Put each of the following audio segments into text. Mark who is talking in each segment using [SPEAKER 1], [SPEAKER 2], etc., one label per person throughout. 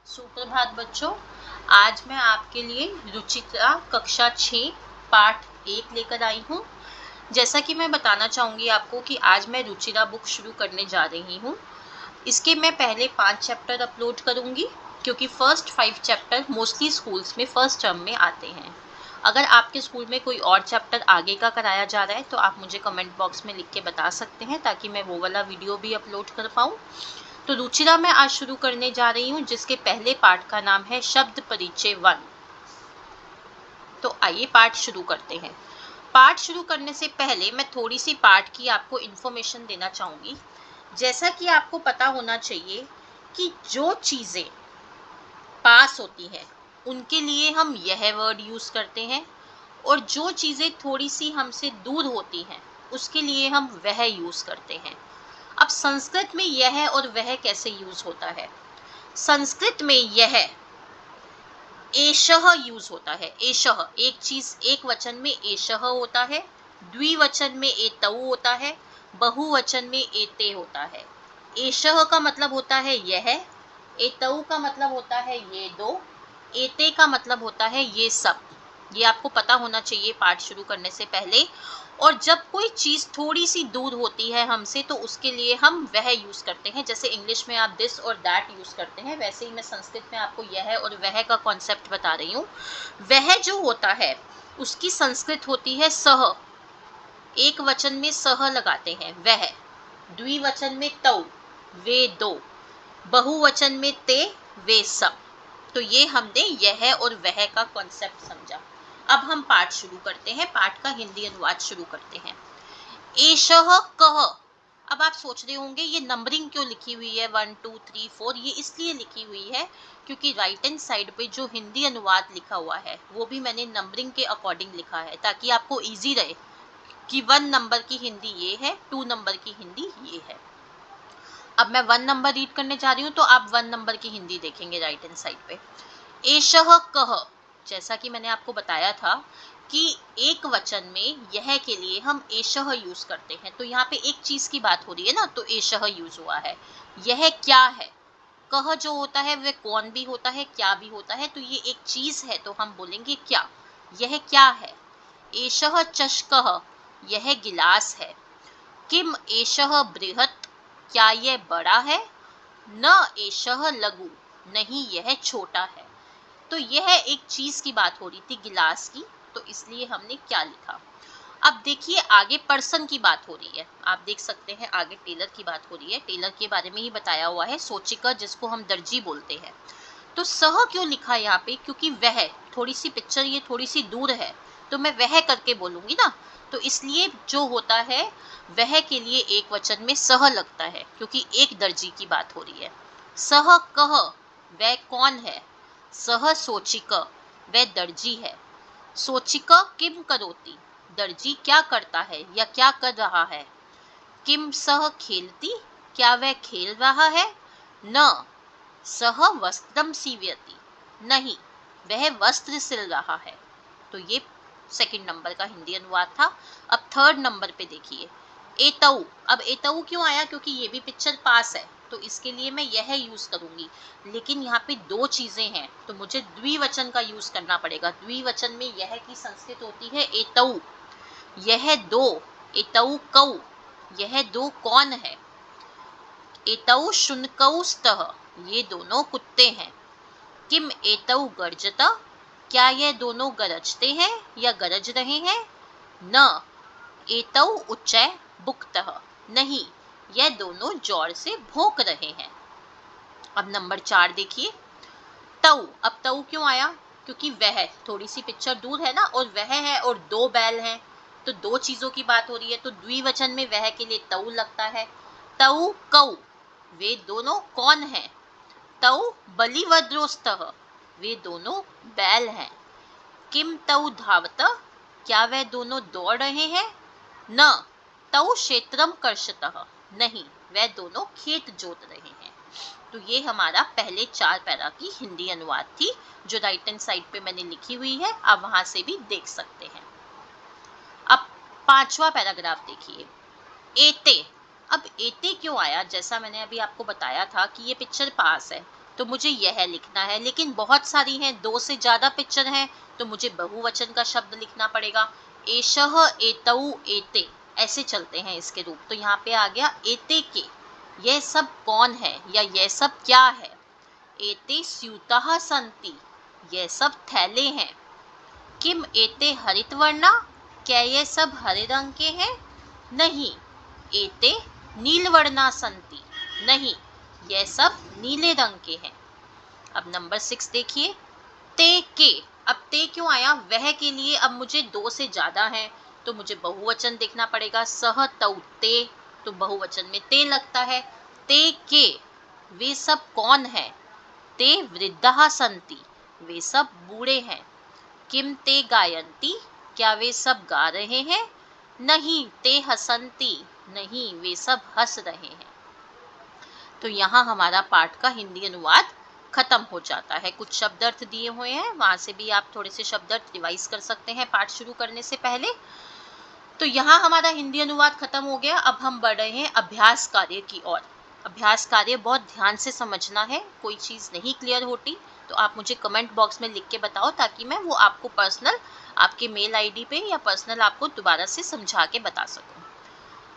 [SPEAKER 1] सुप्रभात बच्चों। आज मैं आपके लिए रुचिता कक्षा 6 पाठ 1 लेकर आई हूँ। जैसा कि मैं बताना चाहूँगी आपको कि आज मैं रुचिरा बुक शुरू करने जा रही हूँ। इसके मैं पहले 5 चैप्टर अपलोड करूँगी क्योंकि फर्स्ट 5 चैप्टर मोस्टली स्कूल्स में फर्स्ट टर्म में आते हैं। अगर आपके स्कूल में कोई और चैप्टर आगे का कराया जा रहा है तो आप मुझे कमेंट बॉक्स में लिख के बता सकते हैं ताकि मैं वो वाला वीडियो भी अपलोड कर पाऊँ। तो रुचिरा मैं आज शुरू करने जा रही हूँ जिसके पहले पाठ का नाम है शब्द परिचय 1। तो आइए पाठ शुरू करते हैं। पाठ शुरू करने से पहले मैं थोड़ी सी पाठ की आपको इन्फॉर्मेशन देना चाहूँगी। जैसा कि आपको पता होना चाहिए कि जो चीज़ें पास होती हैं उनके लिए हम यह वर्ड यूज़ करते हैं और जो चीज़ें थोड़ी सी हमसे दूर होती हैं उसके लिए हम वह यूज़ करते हैं। अब संस्कृत में यह और वह कैसे यूज़ होता है? संस्कृत में यह एषः यूज होता है। एषः एक चीज एक वचन में एषः होता है, द्विवचन में एतौ होता है, बहुवचन में एते होता है। एषः का मतलब होता है यह, एतौ का मतलब होता है ये दो, एते का मतलब होता है ये सब। ये आपको पता होना चाहिए पाठ शुरू करने से पहले। और जब कोई चीज़ थोड़ी सी दूर होती है हमसे तो उसके लिए हम वह यूज़ करते हैं। जैसे इंग्लिश में आप दिस और दैट यूज़ करते हैं, वैसे ही मैं संस्कृत में आपको यह और वह का कॉन्सेप्ट बता रही हूँ। वह जो होता है उसकी संस्कृत होती है सह। एक वचन में सह लगाते हैं वह, द्विवचन में तौ वे दो, बहुवचन में ते वे सब। तो ये हमने यह और वह का कॉन्सेप्ट समझा। अब हम पाठ शुरू करते हैं, पाठ का हिंदी अनुवाद शुरू करते हैं। एषः कः। अब आप सोच रहे होंगे ये नंबरिंग क्यों लिखी हुई है 1 2 3 4? ये इसलिए लिखी हुई है क्योंकि राइट हैंड साइड पे जो हिंदी अनुवाद लिखा हुआ है वो भी मैंने नंबरिंग के अकॉर्डिंग लिखा है ताकि आपको इजी रहे कि 1 नंबर की हिंदी ये है, 2 नंबर की हिंदी ये है। अब मैं 1 नंबर रीड करने जा रही हूँ तो आप 1 नंबर की हिंदी देखेंगे राइट हैंड साइड पे। एषः कः, जैसा कि मैंने आपको बताया था कि एक वचन में यह के लिए हम एषः यूज करते हैं। तो यहाँ पे एक चीज की बात हो रही है ना, तो एषः यूज हुआ है। यह क्या है? कह जो होता है वह कौन भी होता है, क्या भी होता है। तो ये एक चीज है तो हम बोलेंगे क्या। यह क्या है? एषः चषकः, यह गिलास है। किम एषः बृहत्, क्या यह बड़ा है? न एषः लघु, नहीं यह छोटा है। तो यह एक चीज की बात हो रही थी, गिलास की, तो इसलिए हमने क्या लिखा। अब देखिए आगे पर्सन की बात हो रही है। आप देख सकते हैं आगे टेलर की बात हो रही है। टेलर के बारे में ही बताया हुआ है, सोचिका जिसको हम दर्जी बोलते हैं। तो सह क्यों लिखा है यहाँ पे? क्योंकि वह थोड़ी सी पिक्चर ये थोड़ी सी दूर है तो मैं वह करके बोलूंगी ना, तो इसलिए जो होता है वह के लिए एक वचन में सह लगता है क्योंकि एक दर्जी की बात हो रही है। सह कह, वह कौन है? सह सोचिक, वह दर्जी है। सोचिक किम करोति, दर्जी क्या करता है या क्या कर रहा है। किम सह खेलती, क्या वह खेल रहा है। न सह वस्त्रम सीव्यति, नहीं वह वस्त्र सिल रहा है। तो ये सेकंड नंबर का हिंदी अनुवाद था। अब थर्ड नंबर पे देखिए एतौ। अब एतौ क्यों आया? क्योंकि ये भी पिक्चर पास है तो इसके लिए मैं यह यूज करूंगी। लेकिन यहाँ पे दो चीजें हैं तो मुझे द्विवचन का यूज करना पड़ेगा। द्विवचन में यह की संस्कृत होती है एतौ। यह दो, एतौ कौ, यह दो कौन है। एतौ शुनकौ स्तः, ये दोनों कुत्ते हैं। किम एतौ गर्जता, क्या यह दोनों गरजते हैं या गरज रहे हैं। न एतौ उच्चै बुक्तः, नहीं यह दोनों जोर से भौंक रहे हैं। अब नंबर 4 देखिए तौ। अब तौ क्यों आया? क्योंकि वह थोड़ी सी पिक्चर दूर है ना, और वह है और दो बैल हैं तो दो चीजों की बात हो रही है तो द्विवचन में वह के लिए तौ लगता है। तौ कौ, वे दोनों कौन है। तौ बलिवद्रोस्तः, वे दोनों बैल हैं। किम तौ धावत, क्या वह दोनों दौड़ रहे हैं। न तौ क्षेत्रम कर्षतः, नहीं वह दोनों खेत जोत रहे हैं। तो ये हमारा पहले 4 पैरा की हिंदी अनुवाद थी जो राइट हैंड साइड पे मैंने लिखी हुई है, आप वहां से भी देख सकते हैं। अब 5वां पैराग्राफ देखिए एते। अब एते क्यों आया? जैसा मैंने अभी आपको बताया था कि ये पिक्चर पास है तो मुझे यह लिखना है, लेकिन बहुत सारी हैं, 2 से ज्यादा पिक्चर हैं, तो मुझे बहुवचन का शब्द लिखना पड़ेगा। एषः, एतौ, एते, ऐसे चलते हैं इसके रूप। तो यहाँ पे आ गया एते के, यह सब कौन है या यह सब क्या है। एते स्यूताः सन्ति, यह सब थैले हैं। किम एते हरितवर्णा, क्या ये सब हरे रंग के हैं। नहीं। एते नीलवर्णा सन्ति, नहीं, यह सब नीले रंग के हैं। अब नंबर 6 देखिए, ते के। अब ते क्यों आया, वह के लिए अब मुझे 2 से ज्यादा है, तो मुझे बहुवचन देखना पड़ेगा। सह, तौ, ते, तो बहुवचन में ते लगता है। ते के, वे सब कौन है। ते वृद्धाः सन्ति, वे सब बूढ़े हैं। किम ते गायन्ति, क्या वे सब गा रहे हैं। नहीं। ते हसन्ति, नहीं, वे सब हंस रहे हैं। तो यहाँ हमारा पाठ का हिंदी अनुवाद खत्म हो जाता है। कुछ शब्द अर्थ दिए हुए हैं, वहां से भी आप थोड़े से शब्द अर्थ रिवाइज कर सकते हैं पाठ शुरू करने से पहले। तो यहाँ हमारा हिंदी अनुवाद खत्म हो गया। अब हम बढ़ रहे हैं अभ्यास कार्य की ओर। अभ्यास कार्य बहुत ध्यान से समझना है, कोई चीज नहीं क्लियर होती तो आप मुझे कमेंट बॉक्स में लिख के बताओ, ताकि मैं वो आपको पर्सनल आपके मेल आईडी पे या पर्सनल आपको दोबारा से समझा के बता सकूं।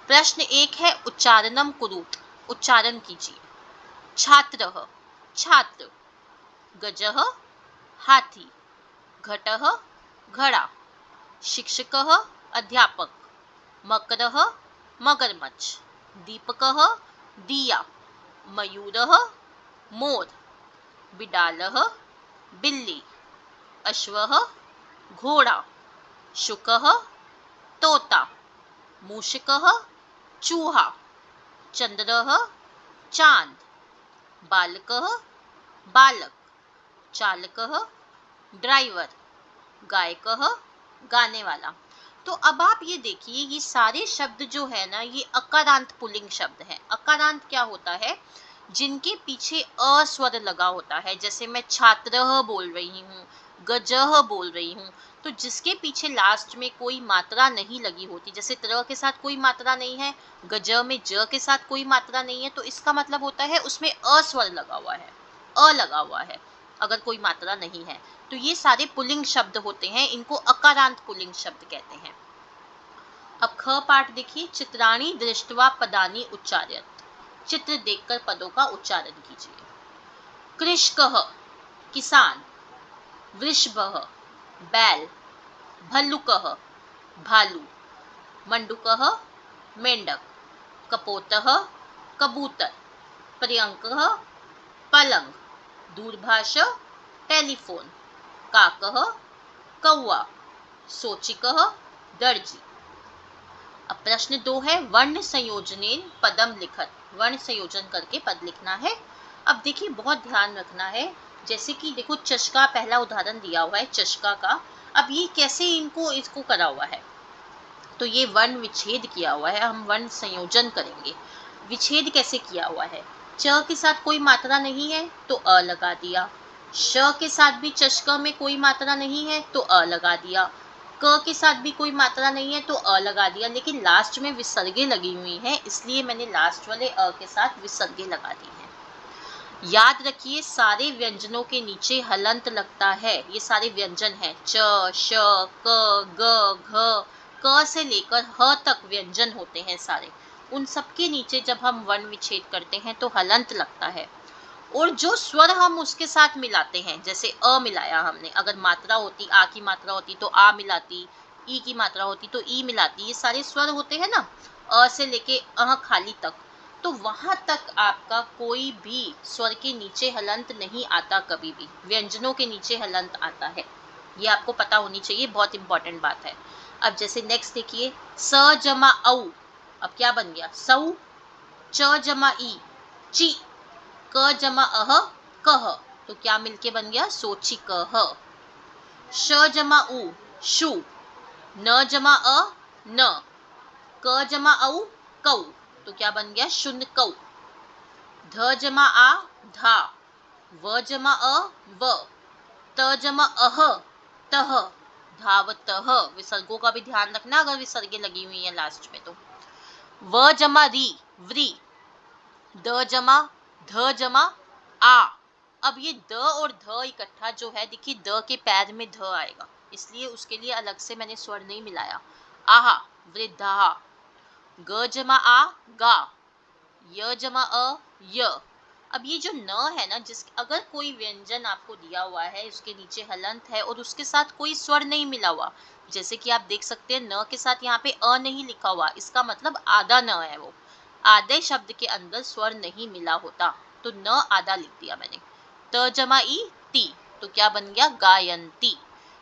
[SPEAKER 1] प्रश्न 1 है, उच्चारणम कुरुत, उच्चारण कीजिए। छात्रः, छात्र। गजः, हाथी। घटः, घड़ा। शिक्षकः, अध्यापक। मकरः, मगरमच्छ। दीपकः, दिया। मयूरः, मोर। बिडालः, बिल्ली। अश्वः, घोड़ा। शुकः, तोता। मूषकः, चूहा। चंद्रः, चांद। बालकः, बालक। चालकः, ड्राइवर। गायकः, गाने वाला। तो अब आप ये देखिए, ये सारे शब्द जो है ना, ये अकारांत पुल्लिंग शब्द हैं। अकारांत क्या होता है, जिनके पीछे अ स्वर लगा होता है। जैसे मैं छात्रः बोल रही हूँ, गजः बोल रही हूँ, तो जिसके पीछे लास्ट में कोई मात्रा नहीं लगी होती, जैसे त्र के साथ कोई मात्रा नहीं है, गज में ज के साथ कोई मात्रा नहीं है, तो इसका मतलब होता है उसमें अ स्वर लगा हुआ है, अ लगा हुआ है, अगर कोई मात्रा नहीं है। तो ये सारे पुल्लिंग शब्द होते हैं, इनको अकारांत पुल्लिंग शब्द कहते हैं। अब ख पाठ देखिए, चित्राणि दृष्ट्वा पदानि उच्चार्यत, चित्र देखकर पदों का उच्चारण कीजिए। कृषकः, किसान। वृषभः, बैल। भल्लुकः, भालू। मंडूकः, मेंढक। कपोतः, कबूतर। पर्यंकः, पलंग। दूरभाष, टेलीफोन। काकः, कौवा। सोचिकः, दर्जी। अब प्रश्न 2 है, वर्ण संयोजनेन पदम लिखत, वर्ण संयोजन करके पद लिखना है। अब देखिए, बहुत ध्यान रखना है। जैसे कि देखो, चषका पहला उदाहरण दिया हुआ है, चषका का। अब ये कैसे इसको करा हुआ है, तो ये वर्ण विच्छेद किया हुआ है, हम वर्ण संयोजन करेंगे। विच्छेद कैसे किया हुआ है, च के साथ कोई मात्रा नहीं है तो अ लगा दिया। श के साथ भी चषका में कोई मात्रा नहीं है तो अ लगा दिया। क के साथ भी कोई मात्रा नहीं है तो अ लगा दिया, लेकिन लास्ट में विसर्गे लगी हुई है, इसलिए मैंने लास्ट वाले अ के साथ विसर्गे लगा दी है। याद रखिए, सारे व्यंजनों के नीचे हलंत लगता है। ये सारे व्यंजन हैं, च, श, क, ग, घ, क से लेकर ह तक व्यंजन होते हैं सारे। उन सबके नीचे जब हम वर्ण विच्छेद करते हैं तो हलंत लगता है। और जो स्वर हम उसके साथ मिलाते हैं, जैसे अ मिलाया हमने, अगर मात्रा होती, आ की मात्रा होती तो आ मिलाती, ई की मात्रा होती तो ई मिलाती, ये सारे स्वर होते हैं ना, अ से लेके अह खाली तक, तो वहां तक आपका कोई भी स्वर के नीचे हलंत नहीं आता, कभी भी व्यंजनों के नीचे हलंत आता है। ये आपको पता होनी चाहिए, बहुत इंपॉर्टेंट बात है। अब जैसे नेक्स्ट देखिए, स जमा औ, अब क्या बन गया, सऊ। च जमा ई, ची। क जमा अह, कह, तो क्या मिलके बन गया, सोची कह। श जमा उ, शु। न जमा अ, न। क जमा औ, कौ, तो क्या बन गया, शुन कौ। ध जमा आ, धा। व जमा अ, व। त जमा अह, तह। धावतः, विसर्गों का भी ध्यान रखना, अगर विसर्गे लगी हुई है लास्ट में तो। व जमा री, व्री। द जमा, ध जमा आ। अब ये द और ध इकट्ठा जो है, देखिए द के पैर में ध आएगा, इसलिए उसके लिए अलग से मैंने स्वर नहीं मिलाया। आहा, वृद्धा। ग जमा आ, गा। य जमा अ, य। अब ये जो न है ना, जिस अगर कोई व्यंजन आपको दिया हुआ है, उसके नीचे हलंत है और उसके साथ कोई स्वर नहीं मिला हुआ, जैसे कि आप देख सकते हैं न के साथ यहाँ पे अ नहीं लिखा हुआ, इसका मतलब आधा न है वो। आधे शब्द के अंदर स्वर नहीं मिला होता, तो न आधा लिख दिया मैंने। त जमा ई, ती, तो क्या बन गया, गायंती।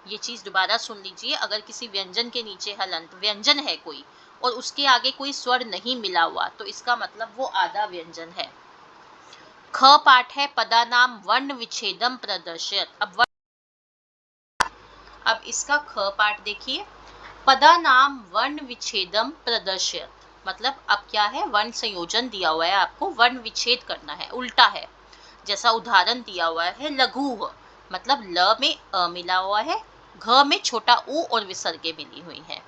[SPEAKER 1] ये चीज दोबारा सुन लीजिए, अगर किसी व्यंजन के नीचे हलंत व्यंजन है कोई और उसके आगे कोई स्वर नहीं मिला हुआ, तो इसका मतलब वो आधा व्यंजन है। ख पाठ है, पदानाम वर्ण विच्छेदम प्रदर्शित। अब इसका ख पाठ देखिए, पदानाम वर्ण विच्छेदम प्रदर्शित, मतलब अब क्या है, वर्ण संयोजन दिया हुआ है, आपको वर्ण विच्छेद करना है, उल्टा है। जैसा उदाहरण दिया हुआ है, लघु, मतलब ल में अ मिला हुआ है, घ में छोटा ऊ और विसर्गे मिली हुई है।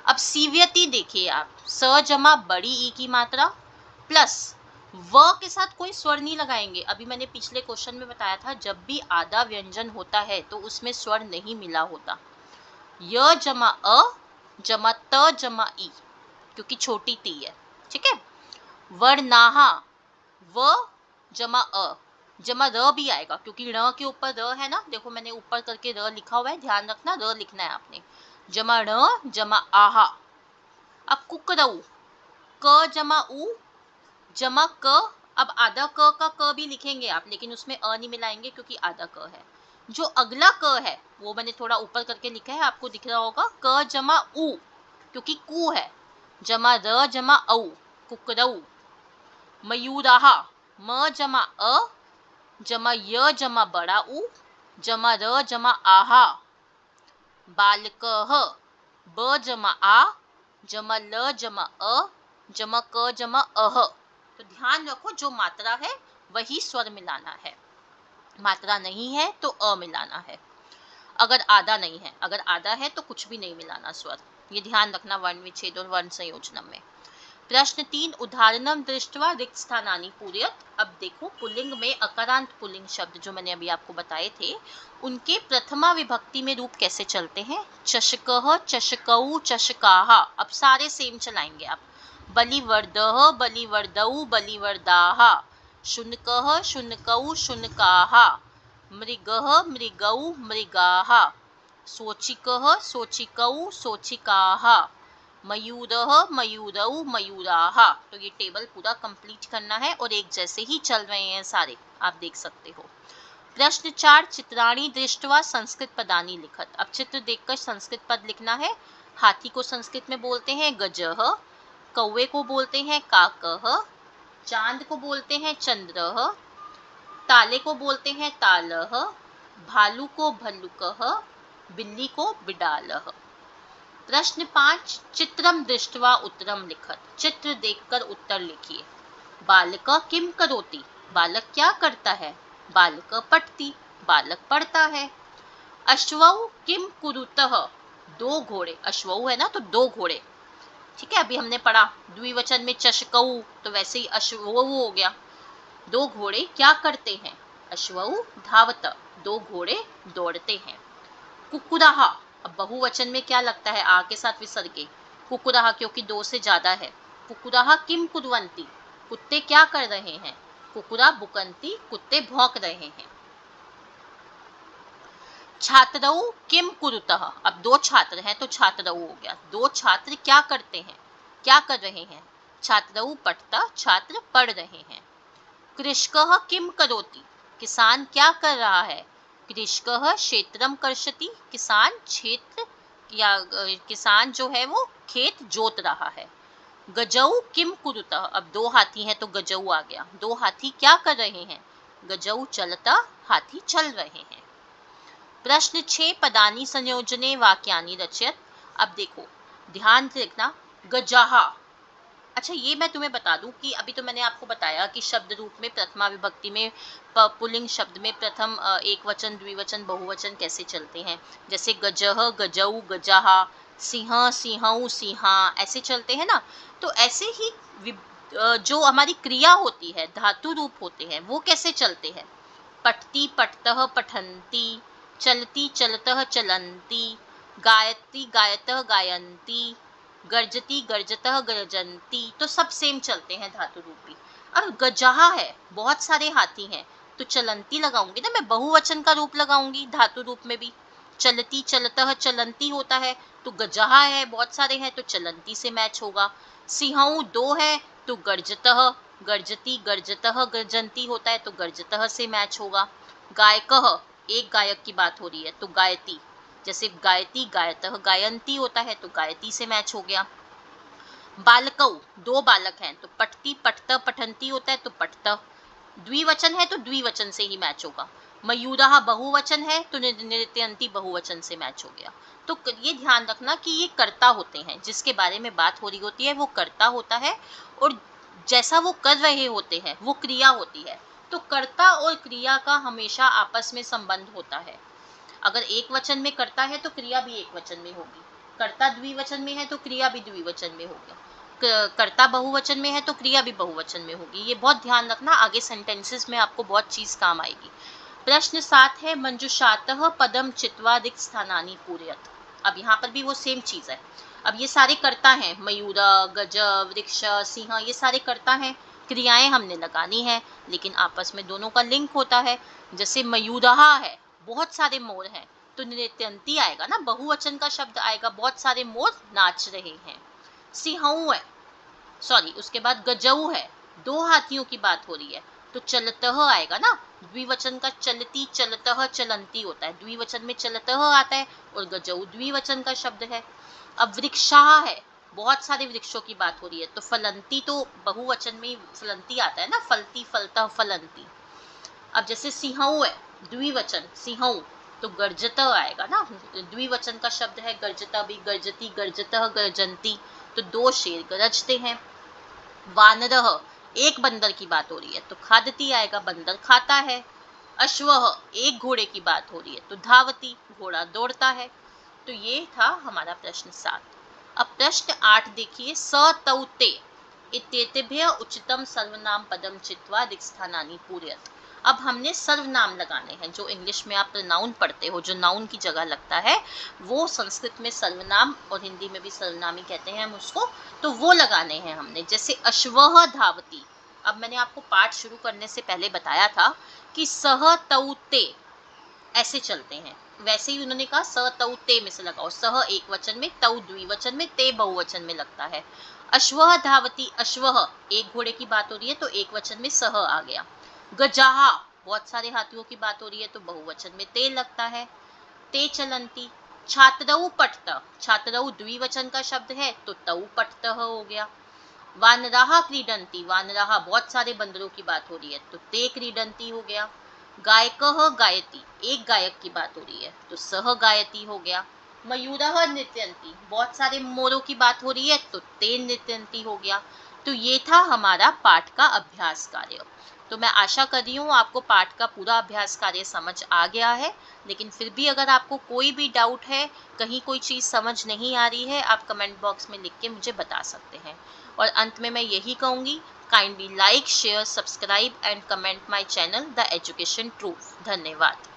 [SPEAKER 1] अब सीव्यति देखिए आप, स जमा बड़ी ई की मात्रा प्लस व के साथ कोई स्वर नहीं लगाएंगे। अभी मैंने पिछले क्वेश्चन में बताया था, जब भी आधा व्यंजन होता है तो उसमें स्वर नहीं मिला होता। य जमा अ जमा त जमा ई, क्योंकि छोटी ती है, ठीक है। वर्णाहा, व जमा अ जमा र भी आएगा, क्योंकि र के ऊपर र है ना, देखो मैंने ऊपर करके र लिखा हुआ है, ध्यान रखना, र लिखना है आपने। जमा र जमा आहा। अब कुकरऊ, क जमा उ जमा क। अब आधा क का क भी लिखेंगे आप, लेकिन उसमें अ नहीं मिलाएंगे क्योंकि आधा क है। जो अगला क है वो मैंने थोड़ा ऊपर करके लिखा है, आपको दिख रहा होगा, क जमा उ, क्योंकि कु है। जमा र जमा औ, कुकरऊ। मयूराहा, म जमा अ जमा य जमा बड़ा उ जमा र जमा आहा। बालकः, ब जमा आ जमा ल जमा अ जमा क जमा अह। तो ध्यान रखो, जो मात्रा है वही स्वर मिलाना है, मात्रा नहीं है तो अ मिलाना है। अगर आधा नहीं है, अगर आधा है तो कुछ भी नहीं मिलाना स्वर, ये ध्यान रखना वर्ण विच्छेद और वर्ण संयोजन में। प्रश्न 3, उदाहरणम दृष्ट्वा रिक्त स्थानानि पूरयत। अब देखो, पुल्लिंग में अकारांत पुल्लिंग शब्द जो मैंने अभी आपको बताए थे, उनके प्रथमा विभक्ति में रूप कैसे चलते हैं। चषकः, चषकौ, चषकाः। अब सारे सेम चलाएंगे आप। बलिवर्दः, बलिवर्दौ, बलिवर्दाः। शुनकः, शुनकौ, शुनकाः। मृगः, मृगौ, मृगाः। सोचिकः, सोचिकौ, सोचिकाः। मयूरः, मयूरौ, मयूराः। तो ये टेबल पूरा कंप्लीट करना है और एक जैसे ही चल रहे हैं सारे, आप देख सकते हो। प्रश्न 4, चित्राणि दृष्ट्वा संस्कृत पदानि लिखत। अब चित्र देखकर संस्कृत पद लिखना है। हाथी को संस्कृत में बोलते हैं गजः, कौवे को बोलते हैं काकः, चांद को बोलते हैं चंद्रः, ताले को बोलते हैं तालः, भालू को भल्लुकः, बिल्ली को बिडालः। प्रश्न 5, चित्रम दृष्ट्वा उत्तरम लिखत। चित्र देखकर उत्तर लिखिए। बालक किम करोति, बालक क्या करता है। बालक पठति, बालक पढ़ता है। अश्वौ किम कुरुतः, दो घोड़े, अश्वौ है ना तो दो घोड़े, ठीक है। अभी हमने पढ़ा द्विवचन में चषकौ, तो वैसे ही अश्वौ हो गया। दो घोड़े क्या करते हैं, अश्वौ धावत, दो घोड़े दौड़ते हैं। कुकुराहा, अब बहुवचन में क्या लगता है, आ के साथ विसर्गे, कुकुराहा, क्योंकि दो से ज्यादा है। कुकुराहा किम कुर्वन्ति, कुत्ते क्या कर रहे हैं। कुकुरा बुकन्ति, कुत्ते भौंक रहे हैं। छात्रौ किम कुरुतः, अब दो छात्र हैं तो छात्रौ हो गया, दो छात्र क्या करते हैं, क्या कर रहे हैं। छात्रौ पठता, छात्र पढ़ रहे हैं। कृषकः किम करोति, किसान क्या कर रहा है। कृषकः क्षेत्रम कर्षति, किसान क्षेत्र या किसान जो है वो खेत जोत रहा है। गजौ किम कुरुतः, अब दो हाथी हैं तो गजौ आ गया, दो हाथी क्या कर रहे हैं। गजौ चलता, हाथी चल रहे हैं। प्रश्न 6, पदानि संयोजने वाक्यानि रचयत। अब देखो, ध्यान से देखना, गजाहा। अच्छा, ये मैं तुम्हें बता दूं कि अभी तो मैंने आपको बताया कि शब्द रूप में प्रथमा विभक्ति में पुल्लिंग शब्द में प्रथम एक वचन, द्विवचन, बहुवचन कैसे चलते हैं। जैसे गजह, गजौ, गजाहा, सिंह, सिंहौ, सिंहा, ऐसे चलते हैं ना। तो ऐसे ही जो हमारी क्रिया होती है, धातु रूप होते हैं, वो कैसे चलते हैं। पठती पठतः पठन्ति, चलती चलतः चलन्ति, गायति गायतः गायन्ति, गर्जती गर्जतः गर्जन्ति। तो सब सेम चलते हैं धातु रूपी। अब गजहा है, बहुत सारे हाथी हैं, तो चलंती लगाऊंगी ना मैं, बहुवचन का रूप लगाऊंगी धातु रूप में भी। चलती चलतः चलंती होता है तो गजहा है, बहुत सारे हैं, तो चलंती से मैच होगा। सिंहऊ दो है तो गर्जतः, गर्जती गर्जतः गर्जंती होता है तो गर्जतः से मैच होगा। गायकः एक गायक की बात हो रही है तो गायती, जैसे गायती गायतः गायंती होता है तो गायती से मैच हो गया। बालकौ दो बालक हैं तो पठती पठत पठंती होता है तो पठत। द्विवचन है तो द्विवचन से ही मैच होगा। मयूरहा बहुवचन है तो नृत्यंती बहुवचन से मैच हो गया। तो ये ध्यान रखना कि ये कर्ता होते हैं, जिसके बारे में बात हो रही होती है वो कर्ता होता है, और जैसा वो कर रहे होते हैं वो क्रिया होती है। तो कर्ता और क्रिया का हमेशा आपस में संबंध होता है। अगर एक वचन में कर्ता है तो क्रिया भी एक वचन में होगी, कर्ता द्विवचन में है तो क्रिया भी द्विवचन में होगी, कर्ता बहुवचन में है तो क्रिया भी बहुवचन में होगी। ये बहुत ध्यान रखना, आगे सेंटेंसेस में आपको बहुत चीज काम आएगी। प्रश्न 7 है, मंजुषातः पदम चित्वा रिक्त स्थानानि पूरयत। अब यहाँ पर भी वो सेम चीज है। अब ये सारे कर्ता हैं, मयूरा गज वृक्ष सिंह, ये सारे कर्ता हैं, क्रियाएं हमने लगानी है, लेकिन आपस में दोनों का लिंक होता है। जैसे मयूरहा है, बहुत सारे मोर हैं, तो नृत्यंती आएगा ना, बहुवचन का शब्द आएगा, बहुत सारे मोर नाच रहे हैं। सिंहऊ है, सॉरी उसके बाद गजऊ है, दो हाथियों की बात हो रही है तो चलतः आएगा ना, द्विवचन का चलती चलतः चलंती होता है, द्विवचन में चलतः आता है, और गजऊ द्विवचन का शब्द है। अब वृक्षाह है, बहुत सारे वृक्षों की बात हो रही है तो फलंती तो बहुवचन में फलंती आता है ना, फलती फलता फलंती। अब जैसे सिंहऊ है, द्विवचन सिंहऊ, तो गर्जतः आएगा ना, द्विवचन का शब्द है, गर्जता भी, गर्जती गर्जतः गर्जंती, तो दो शेर गरजते हैं। वानरः एक बंदर की बात हो रही है तो खादती आएगा, बंदर खाता है। अश्वः एक घोड़े की बात हो रही है तो धावती, घोड़ा दौड़ता है। तो ये था हमारा प्रश्न 7। अब प्रश्न 8 देखिए, सतौते इत्येतेभ्यः उचितम सर्वनाम पदम चित्वा रिक्त स्थानानि पूरयत। अब हमने सर्वनाम लगाने हैं, जो इंग्लिश में आप नाउन पढ़ते हो, जो नाउन की जगह लगता है, वो संस्कृत में सर्वनाम और हिंदी में भी सर्वनाम ही कहते हैं हम उसको, तो वो लगाने हैं हमने। जैसे अश्वः धावती, अब मैंने आपको पाठ शुरू करने से पहले बताया था कि सह तौते ऐसे चलते हैं, वैसे ही उन्होंने कहा स तौ ते में से लगाओ, सह एक वचन में, तौ द्विवचन में, ते बहुवचन में लगता है। अश्वः धावती, अश्वः एक घोड़े की बात हो रही है तो एक वचन में सह आ गया। गजाहा बहुत सारे हाथियों की बात हो रही है तो बहुवचन में ते लगता है। ते चलंती। छात्रऊ पठत, छात्रऊ द्विवचन का शब्द है तो तऊ पठतः हो गया। वानराहा क्रीडंती, वानराहा बहुत सारे बंदरों की बात हो रही है तो ते क्रीडंती हो गया। गायकः गायती, एक गायक की बात हो रही है तो सह गायती हो गया। मयूरः नृत्यंती, बहुत सारे मोरों की बात हो रही है तो ते नृत्यंती हो गया। तो ये था हमारा पाठ का अभ्यास कार्य। तो मैं आशा कर रही हूँ आपको पाठ का पूरा अभ्यास कार्य समझ आ गया है, लेकिन फिर भी अगर आपको कोई भी डाउट है, कहीं कोई चीज़ समझ नहीं आ रही है, आप कमेंट बॉक्स में लिख के मुझे बता सकते हैं। और अंत में मैं यही कहूँगी, kindly like share subscribe and comment my channel the education truth. धन्यवाद।